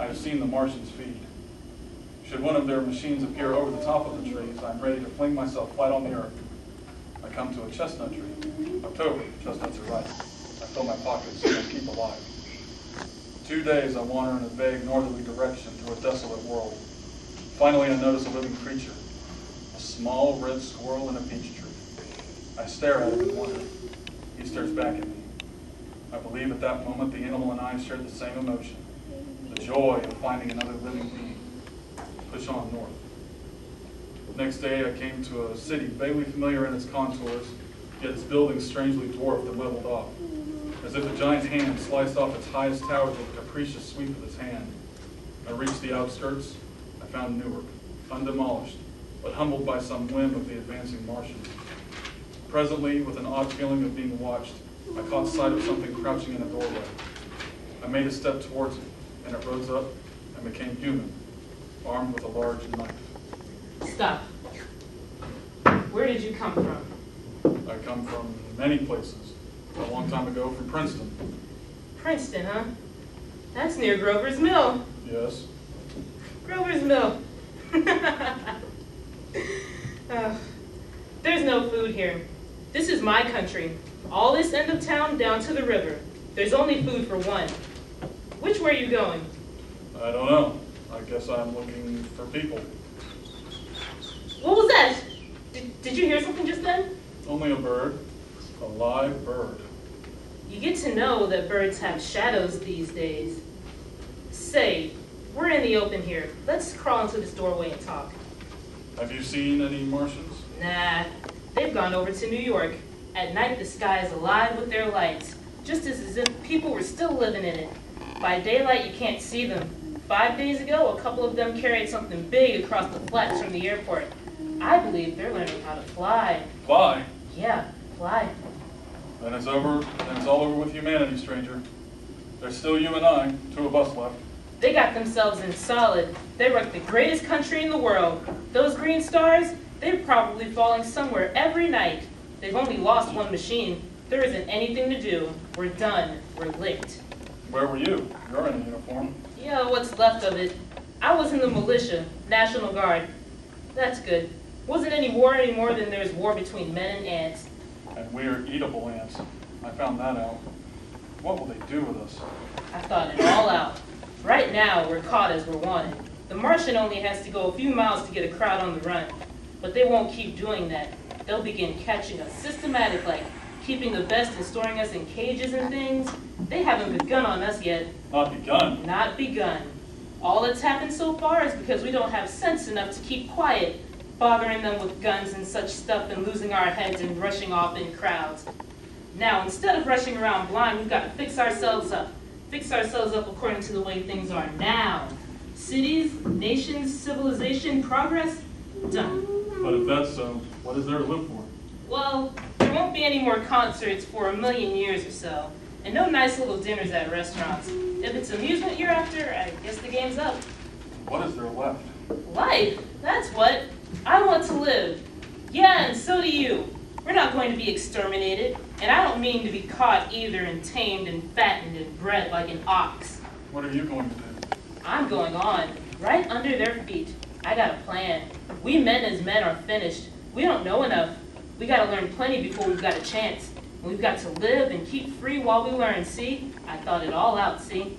I have seen the Martians feed. Should one of their machines appear over the top of the trees, I'm ready to fling myself flat on the earth. I come to a chestnut tree. October, chestnuts are ripe. I fill my pockets and I keep alive. 2 days I wander in a vague northerly direction through a desolate world. Finally I notice a living creature, a small red squirrel in a peach tree. I stare at him in wonder. He stares back at me. I believe at that moment the animal and I shared the same emotion, the joy of finding another living being. Push on north. The next day I came to a city vaguely familiar in its contours, yet its buildings strangely dwarfed and leveled off. As if a giant hand sliced off its highest towers with a capricious sweep of his hand. I reached the outskirts. I found Newark, undemolished, but humbled by some whim of the advancing Martians. Presently, with an odd feeling of being watched, I caught sight of something crouching in a doorway. I made a step towards it, and it rose up and became human, armed with a large knife. Stop. Where did you come from? I come from many places. A long time ago from Princeton. Princeton, huh? That's near Grover's Mill. Yes. Grover's Mill. There's no food here. This is my country. All this end of town down to the river. There's only food for one. Which way are you going? I don't know. I guess I'm looking for people. What was that? Did you hear something just then? Only a bird. A live bird. You get to know that birds have shadows these days. Say, we're in the open here. Let's crawl into this doorway and talk. Have you seen any Martians? Nah, they've gone over to New York. At night the sky is alive with their lights, just as if people were still living in it. By daylight you can't see them. 5 days ago, a couple of them carried something big across the flats from the airport. I believe they're learning how to fly. Fly? Yeah, fly. Then it's over. Then it's all over with humanity, stranger. There's still you and I, 2 of us left. They got themselves in solid. They wrecked the greatest country in the world. Those green stars, they're probably falling somewhere every night. They've only lost one machine. There isn't anything to do. We're done. We're licked. Where were you? You're in a uniform. Yeah, what's left of it. I was in the militia, National Guard. That's good. Wasn't any war any more than there's war between men and ants. And we're eatable ants. I found that out. What will they do with us? I thought it all out. Right now, we're caught as we're wanted. The Martian only has to go a few miles to get a crowd on the run. But they won't keep doing that. They'll begin catching us systematic, like keeping the best and storing us in cages and things. They haven't begun on us yet. Not begun? Not begun. All that's happened so far is because we don't have sense enough to keep quiet, bothering them with guns and such stuff and losing our heads and rushing off in crowds. Now, instead of rushing around blind, we've got to fix ourselves up. Fix ourselves up according to the way things are now. Cities, nations, civilization, progress, done. But if that's so, what is there to live for? Well, there won't be any more concerts for 1,000,000 years or so, and no nice little dinners at restaurants. If it's amusement you're after, I guess the game's up. What is there left? Life, that's what. I want to live. Yeah, and so do you. We're not going to be exterminated, and I don't mean to be caught either and tamed and fattened and bred like an ox. What are you going to do? I'm going on, right under their feet. I got a plan. We men as men are finished. We don't know enough. We got to learn plenty before we've got a chance. We've got to live and keep free while we learn, see? I thought it all out, see?